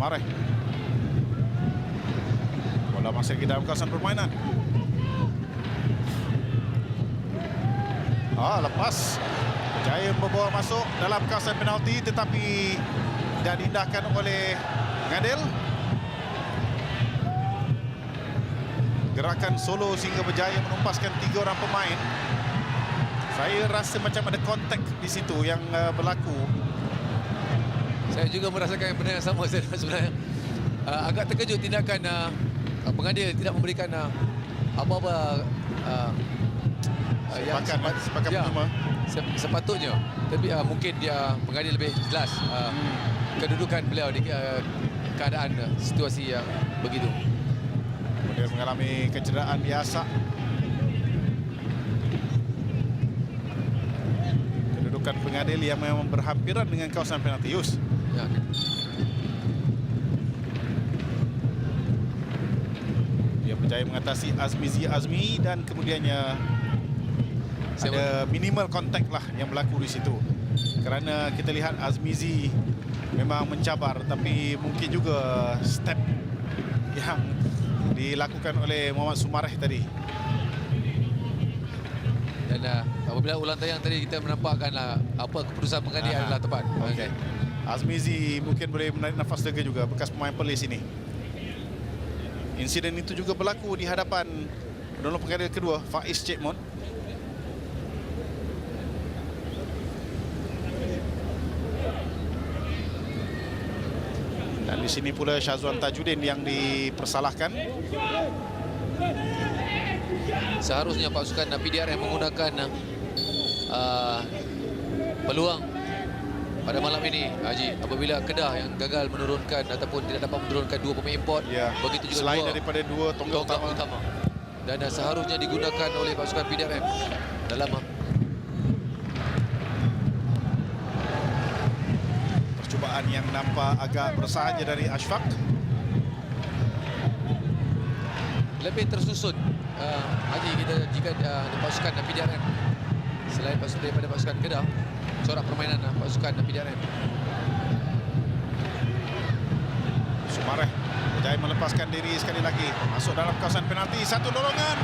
Sumareh. Bola masih di dalam kawasan permainan. Lepas. Berjaya membawa masuk dalam kawasan penalti, tetapi tidak diindahkan oleh pengadil. Gerakan solo sehingga berjaya menumpaskan 3 orang pemain. Saya rasa macam ada kontak di situ yang berlaku. Saya juga merasakan benda yang sama sebenarnya. Agak terkejut tindakan pengadil tidak memberikan apa-apa yang sepakat minima. Sepatutnya. Tapi mungkin dia pengadil lebih jelas kedudukan beliau di keadaan situasi yang begitu. Dia mengalami kecederaan biasa. Kedudukan pengadil yang memang berhampiran dengan kawasan penalti. Yus. Ya. Dia berjaya mengatasi Azmi dan kemudiannya ada minimal kontak lah yang berlaku di situ. Kerana kita lihat Azmizi memang mencabar, tapi mungkin juga step yang dilakukan oleh Muhammad Sumareh tadi. Dan apabila ulang tayang tadi kita menampakkanlah apa keputusan pengadil adalah tepat. Okay. Azmizi mungkin boleh menarik nafas lega juga, bekas pemain Perlis ini. Insiden itu juga berlaku di hadapan penolong pengadil kedua, Faiz Cik Mon. Dan di sini pula Syazwan Tajudin yang dipersalahkan. Seharusnya pasukan PDRM menggunakan peluang pada malam ini, Haji, apabila Kedah yang gagal menurunkan ataupun tidak dapat menurunkan 2 pemain import, begitu juga selain daripada 2 tonggak utama. Dan seharusnya digunakan oleh pasukan PDRM dalam percubaan yang nampak agak bersahaja dari Ashfaq. Lebih tersusun Haji kita jika di pasukan PDRM selain daripada pasukan Kedah, corak permainan pasukan PDRM. Sumareh berjaya melepaskan diri sekali lagi, masuk dalam kawasan penalti, satu dorongan.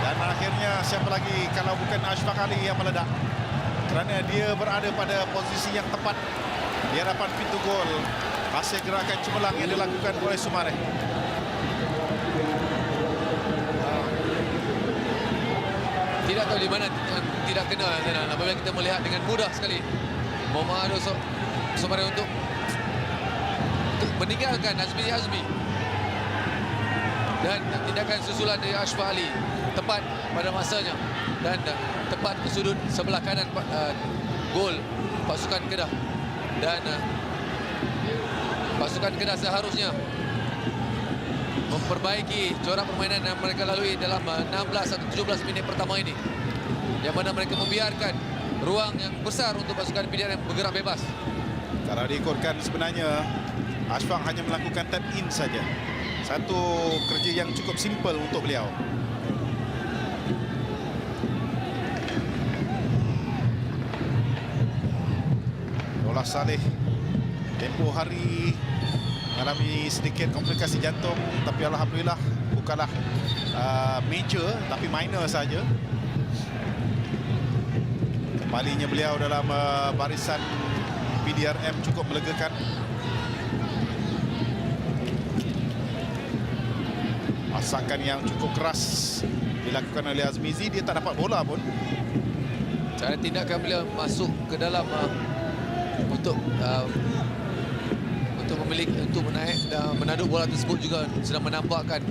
Dan akhirnya siapa lagi kalau bukan Ashfaq Ali yang meledak, kerana dia berada pada posisi yang tepat di hadapan pintu gol hasil gerakan cemerlang yang dilakukan oleh Sumareh. Tidak tahu di mana tidak kena apabila kita melihat dengan mudah sekali Muhammad Sumareh untuk meninggalkan Azmi dan tindakan susulan dari Ashfaq Ali tepat pada masanya dan tepat ke sudut sebelah kanan gol pasukan Kedah. Dan pasukan Kedah seharusnya memperbaiki corak permainan yang mereka lalui dalam 16 atau 17 minit pertama ini, yang mana mereka membiarkan ruang yang besar untuk pasukan PDRM bergerak bebas. Kalau diikutkan sebenarnya Ashfaq hanya melakukan tap in saja. Satu kerja yang cukup simple untuk beliau. Dolah Saleh tempoh hari mengalami sedikit komplikasi jantung, tapi alhamdulillah bukanlah major tapi minor saja. Kembalinya beliau dalam barisan PDRM cukup melegakan. Masakan yang cukup keras dilakukan oleh Azmizi, dia tak dapat bola pun. Cara tindakan beliau masuk ke dalam untuk memiliki, untuk menaik dan menaduk bola tersebut juga sedang menampakkan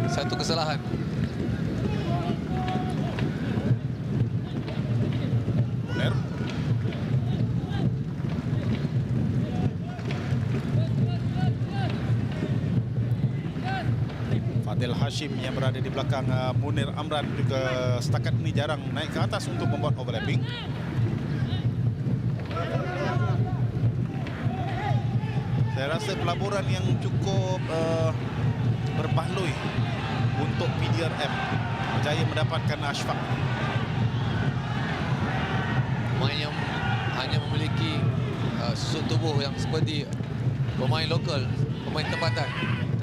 satu kesalahan. Muner. Fadil Hashim yang berada di belakang Munir Amran juga setakat ini jarang naik ke atas untuk membuat overlapping. Saya rasa pelaburan yang cukup berbaloi untuk PDRM berjaya mendapatkan Ashfaq. Pemain yang hanya memiliki susun tubuh yang seperti pemain lokal, pemain tempatan,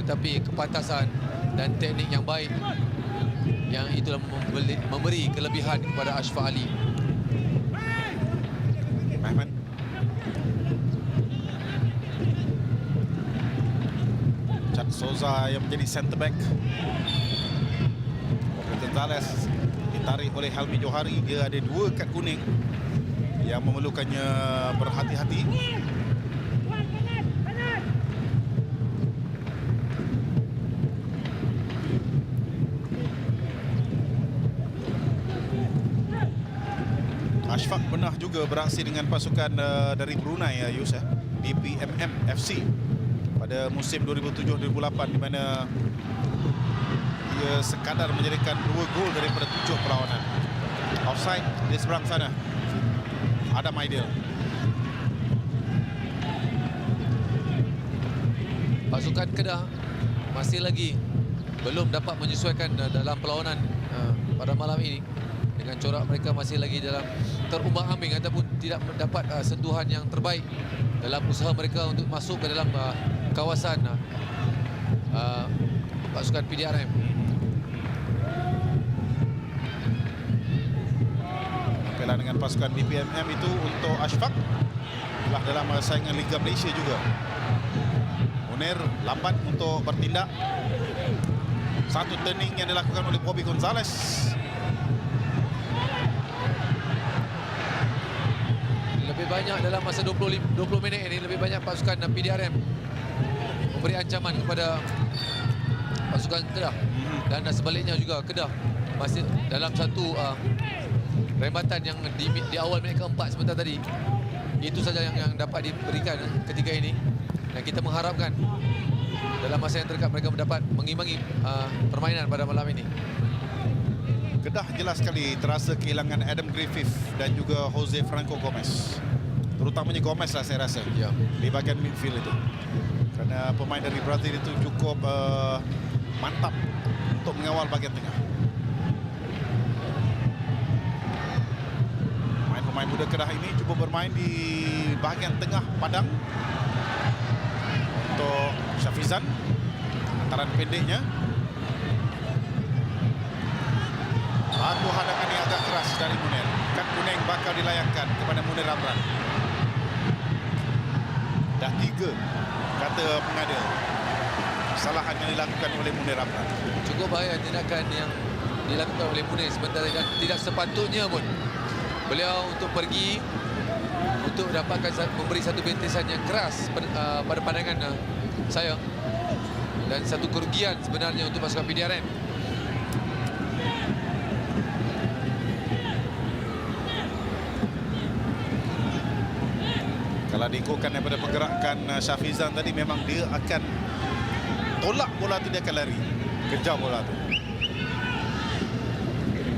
tetapi kepantasan dan teknik yang baik yang itulah memberi kelebihan kepada Ashraf Ali. Mehmet. Chad Souza yang menjadi center back. Gonzalez ditarik oleh Helmi Johari. Dia ada 2 kad kuning yang memerlukannya berhati-hati. Ashraf pernah juga beraksi dengan pasukan dari Brunei, Yus, di PMM FC pada musim 2007-2008 di mana dia sekadar menjadikan 2 gol daripada 7 perlawanan. Offside di seberang sana. Adam Aidil. Pasukan Kedah masih lagi belum dapat menyesuaikan dalam perlawanan pada malam ini. Dengan corak mereka masih lagi dalam terumbang-ambing ataupun tidak mendapat sentuhan yang terbaik dalam usaha mereka untuk masuk ke dalam kawasan pasukan PDRM. Tampilan dengan pasukan BPMM itu untuk Ashraf telah dalam saingan Liga Malaysia juga. Munir lambat untuk bertindak. Satu turning yang dilakukan oleh Bobby Gonzalez. Lebih banyak dalam masa 20 minit ini, lebih banyak pasukan PDRM memberi ancaman kepada pasukan Kedah, dan sebaliknya juga Kedah masih dalam satu rembatan yang di awal minit keempat sebentar tadi. Itu saja yang dapat diberikan ketika ini, dan kita mengharapkan dalam masa yang terdekat mereka mendapat mengimbangi permainan pada malam ini. Kedah jelas sekali terasa kehilangan Adam Griffith dan juga Jose Franco Gomez. Terutamanya Gomez lah saya rasa, Ya. di bahagian midfield itu. Kerana pemain dari Brazil itu cukup mantap untuk mengawal bahagian tengah. Pemain muda Kedah ini cuba bermain di bahagian tengah padang untuk Syafizan. Antaran pendeknya. Lalu hadangan yang agak keras dari Munir. Kad kuning bakal dilayangkan kepada Munir Ramran. Dah 3 kata pengadil kesalahan yang dilakukan oleh Munir Ramran. Cukup bahaya tindakan yang dilakukan oleh Munir sebentar, dan tidak sepatutnya pun beliau untuk pergi untuk dapatkan memberi satu bentisan yang keras pada pandangan saya, dan satu kerugian sebenarnya untuk pasukan PDRM. Kalau diikutkan daripada pergerakan Syafizan tadi, memang dia akan tolak bola tu, dia akan lari kejar bola tu.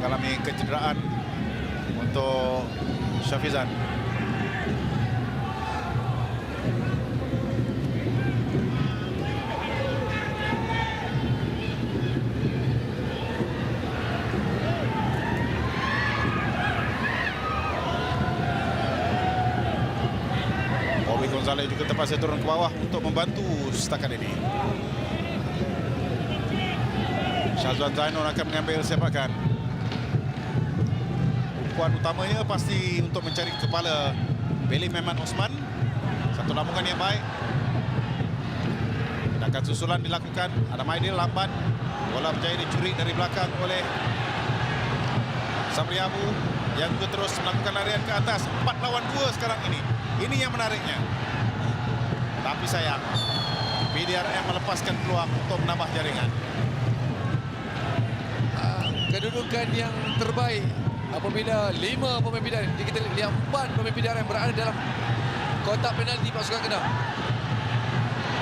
Mengalami kecederaan untuk Syafizan. Gonzalez juga terpaksa turun ke bawah untuk membantu setakat ini. Syazwan Zainul akan mengambil sepakan. Umpuan utamanya pasti untuk mencari kepala Beli Mehmet Osman. Satu lambungan yang baik. Tindakan susulan dilakukan. Adam Aidil lambat. Bola berjaya dicuri dari belakang oleh Sabri Abu, yang juga terus melakukan larian ke atas. 4 lawan 2 sekarang ini. Ini yang menariknya. Tapi sayang, PDRM melepaskan peluang untuk menambah jaringan. Kedudukan yang terbaik apabila 5 pemain PDRM, kita lihat 4 pemain PDRM berada dalam kotak penalti pasukan Kedah.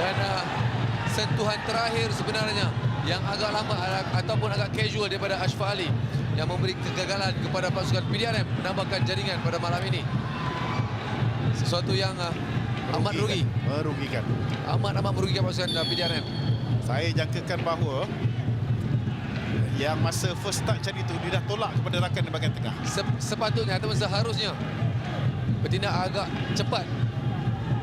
Dan sentuhan terakhir sebenarnya yang agak lambat ataupun agak casual daripada Ashraf Ali yang memberi kegagalan kepada pasukan PDRM menambahkan jaringan pada malam ini. Sesuatu yang amat rugi. Merugikan. Amat merugikan pasukan PDRM. Saya jangkakan bahawa yang masa first touch tadi tu dia dah tolak kepada rakan di bahagian tengah. Sepatutnya ataupun seharusnya bertindak agak cepat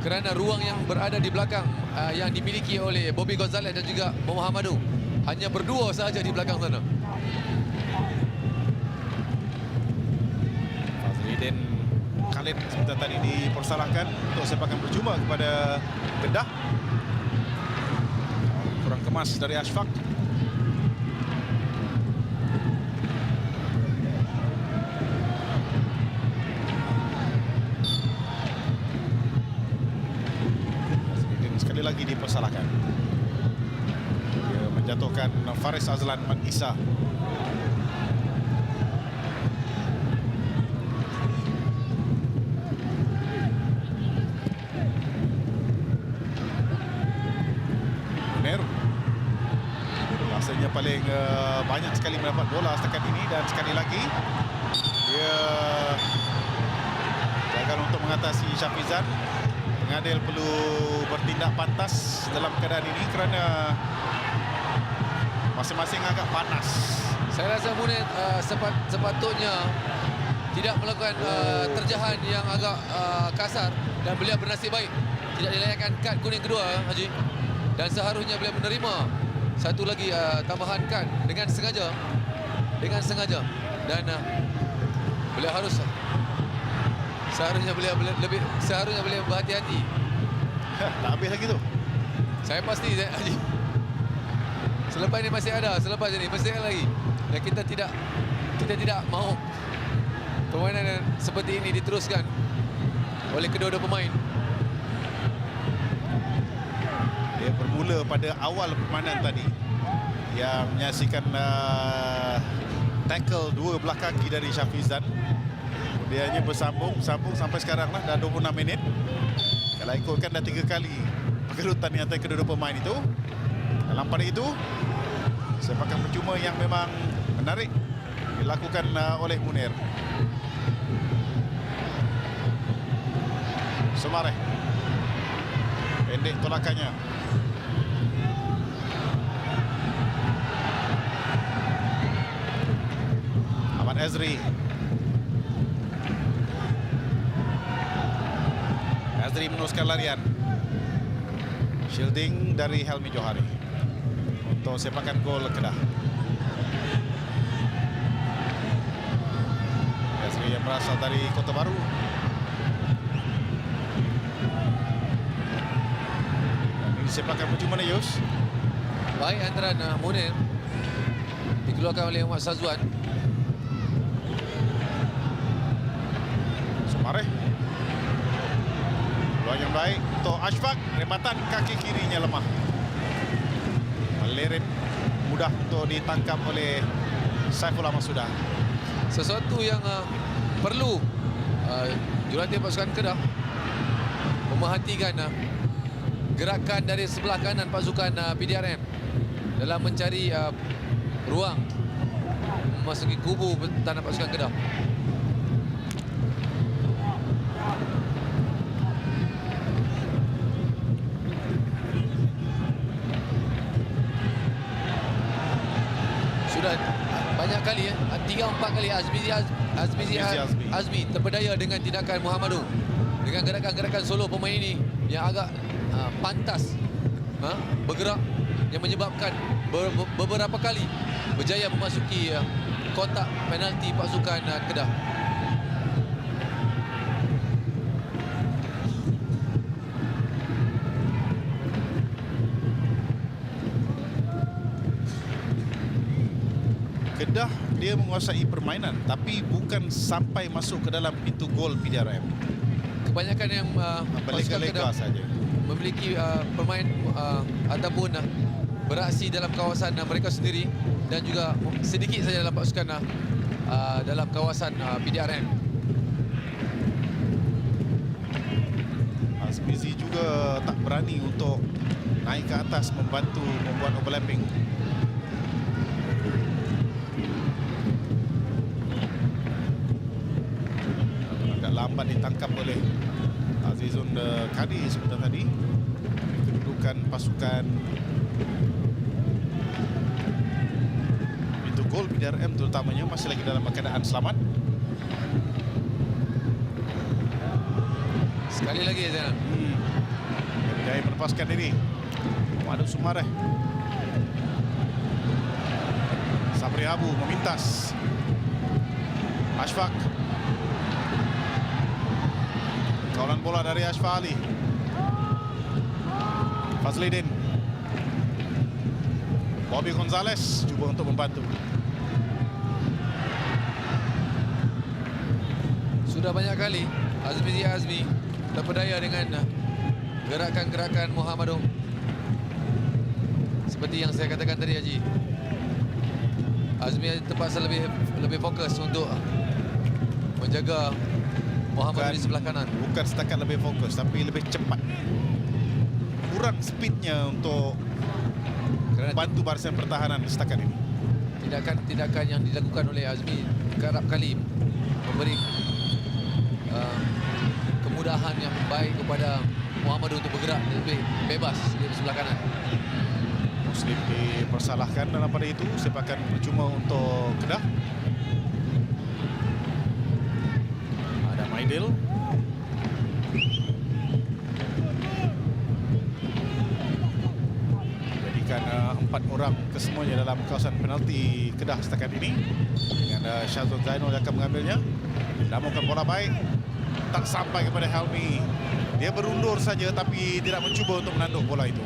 kerana ruang yang berada di belakang yang dimiliki oleh Bobby Gonzalez dan juga Mohamadu hanya berdua sahaja di belakang sana. Fazlidin Khalid sebentar tadi dipersalahkan untuk sepakan percuma kepada Kedah. Kurang kemas dari Ashfaq. Sekali lagi dipersalahkan. Dia menjatuhkan Faris Azlan Mat Isa. Munir rasanya paling banyak sekali mendapat bola setakat ini, dan sekali lagi dia gagal untuk mengatasi Syafizan. Pengadil perlu bertindak pantas dalam keadaan ini kerana masing-masing agak panas. Saya rasa Munir sepatutnya tidak melakukan terjahan yang agak kasar, dan beliau bernasib baik tidak dilayakkan kad kuning kedua, Haji. Dan seharusnya beliau menerima satu lagi tambahan kad dengan sengaja. Dan beliau harus seharusnya beliau berhati-hati. Tak habis lagi tu. Saya pasti, Haji. Selepas ini masih ada, masih ada lagi. Dan kita tidak mahu permainan seperti ini diteruskan oleh kedua-dua pemain. Dia bermula pada awal permainan tadi yang menyaksikan tackle dua belah kaki dari Syafizan. Kemudiannya bersambung sampai sekarang lah, dah 26 minit. Kalau ikutkan dah 3 kali pergelutan di antara kedua-dua pemain itu. Dalam pada itu, sepakan percuma yang memang menarik dilakukan oleh Munir. Sumareh pendek tolakannya. Ahmad Azri meneruskan larian. Shielding dari Helmi Johari untuk sepakan gol Kedah. Azri yang berasal dari Kota Baru. Dan ini sepakan percuma Yus. Baik antara Munir dikeluarkan oleh Muhammad Sazwan. Sumareh. Peluang yang baik untuk Ashfaq. Rematan kaki kirinya lemah. Melirit mudah untuk ditangkap oleh Saifullah Masudah. Sesuatu yang perlu jurulatih pasukan Kedah memerhatikan gerakan dari sebelah kanan pasukan PDRM dalam mencari ruang memasuki kubu tanah pasukan Kedah. Sudah banyak kali 3-4 kali Azmi terpedaya dengan tindakan Mohamadu, dengan gerakan-gerakan solo pemain ini yang agak pantas bergerak, yang menyebabkan beberapa kali berjaya memasuki kotak penalti pasukan Kedah. Kedah dia menguasai permainan tapi bukan sampai masuk ke dalam pintu gol PDRM. Kebanyakan yang pasukan Kedah saja memiliki pemain ataupun beraksi dalam kawasan mereka sendiri, dan juga sedikit saja dalam pasukan dalam kawasan PDRM. Azmizi juga tak berani untuk naik ke atas membantu membuat overlapping. Agak lambat ditangkap oleh Azizun Kadi sebentar tadi. Kedudukan pasukan pintu gol PDRM terutamanya masih lagi dalam keadaan selamat. Sekali lagi Zainal, berjaya melepaskan diri. Muhammad Sumareh. Sabri Abu memintas. Ashfaq. Kawalan bola dari Ashfaq Ali. Fazlidin. Bobby Gonzalez cuba untuk membantu. Sudah banyak kali Azmi Zia Azmi terpedaya dengan gerakan-gerakan Muhammadul. Seperti yang saya katakan tadi, Haji, Azmi terpaksa lebih fokus untuk menjaga Muhammad di sebelah kanan. Bukan setakat lebih fokus, tapi lebih cepat. Kurang speednya untuk bantu barisan pertahanan setakat ini. Tindakan yang dilakukan oleh Azmi kerap kali memberi kemudahan yang baik kepada Muhammad untuk bergerak lebih bebas di sebelah kanan. Muslim dipersalahkan dalam pada itu. Sepakan percuma untuk Kedah. Ada Maidil. Jadikan 4 orang kesemuanya dalam kawasan penalti Kedah setakat ini. Dengan Syazwan Zainul yang akan mengambilnya. Namunkan bola baik, tak sampai kepada Helmi. Dia berundur saja tapi tidak mencuba untuk menanduk bola itu.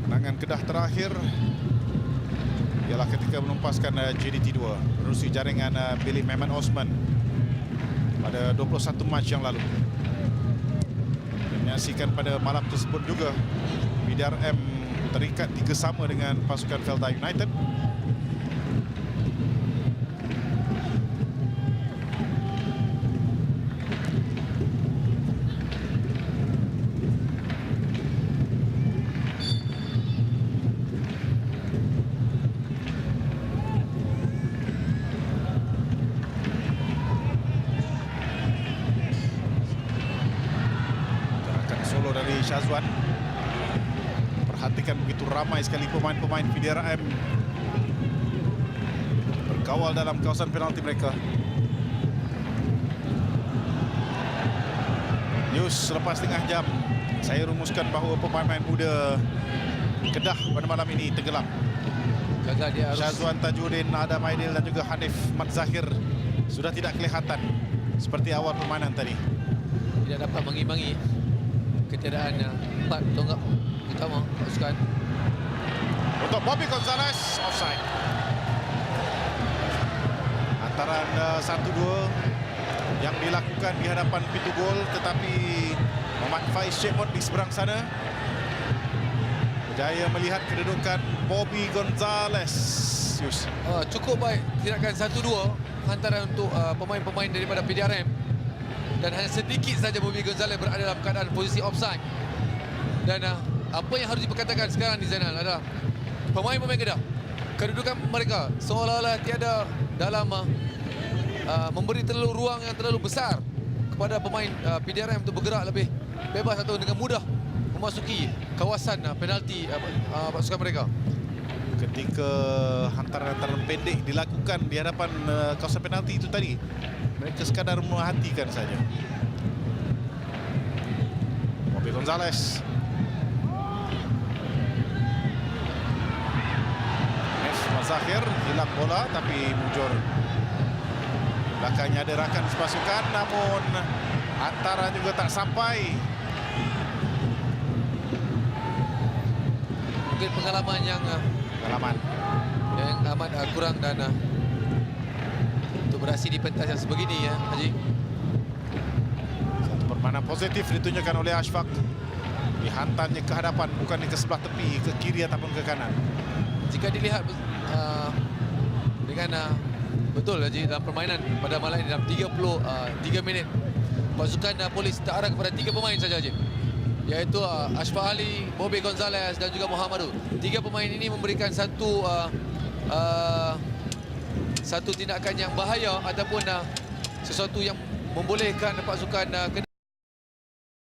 Kemenangan Kedah terakhir ialah ketika menumpaskan JDT 2 menerusi jaringan Billy Mehmet Osman pada 21 Mac yang lalu. Menyaksikan pada malam tersebut juga PDRM terikat 3-3 dengan pasukan Felda United. Dari Syazwan. Perhatikan begitu ramai sekali pemain-pemain PDRM berkawal dalam kawasan penalti mereka. News selepas setengah jam, saya rumuskan bahawa pemain-pemain muda Kedah pada malam ini tenggelam. Gagal dia harus. Syazwan Tajuddin, Adam Aidil dan juga Hanif Mat Zahir sudah tidak kelihatan seperti awal permainan tadi. Tidak dapat mengimbangi ketiadaan 4 tonggak utama pasukan. Untuk Bobby Gonzalez, offside. Antara 1-2 yang dilakukan di hadapan pintu gol, tetapi Muhammad Faiz Syekmud di seberang sana berjaya melihat kedudukan Bobby Gonzalez. Cukup baik tindakan 1-2 antara untuk pemain-pemain daripada PDRM. Dan hanya sedikit saja Bobby Gonzalez berada dalam keadaan posisi offside. Dan apa yang harus diperkatakan sekarang di Zainal adalah pemain-pemain Kedah, kedudukan mereka seolah-olah tiada dalam memberi terlalu ruang yang terlalu besar kepada pemain PDRM untuk bergerak lebih bebas atau dengan mudah memasuki kawasan penalti pasukan mereka. Ketika hantaran-hantaran pendek dilakukan di hadapan kawasan penalti itu tadi, mereka sekadar memperhatikan saja. Bobby Gonzalez. Mazahir hilang bola tapi mujur. Belakangnya ada rakan sepasukan, namun antara juga tak sampai. Mungkin pengalaman yang amat kurang dan untuk berhasil di pentas yang sebegini ya, Haji. Satu permainan positif ditunjukkan oleh Ashfaq. Dihantarnya ke hadapan, bukan ke sebelah tepi, ke kiri ataupun ke kanan. Jika dilihat dengan betul Haji, dalam permainan pada malam ini dalam 33 minit pasukan Polis terarah kepada 3 pemain saja, Haji, iaitu Ashfaq Ali, Bobby Gonzalez dan juga Muhammadul. 3 pemain ini memberikan satu tindakan yang bahaya ataupun sesuatu yang membolehkan pasukan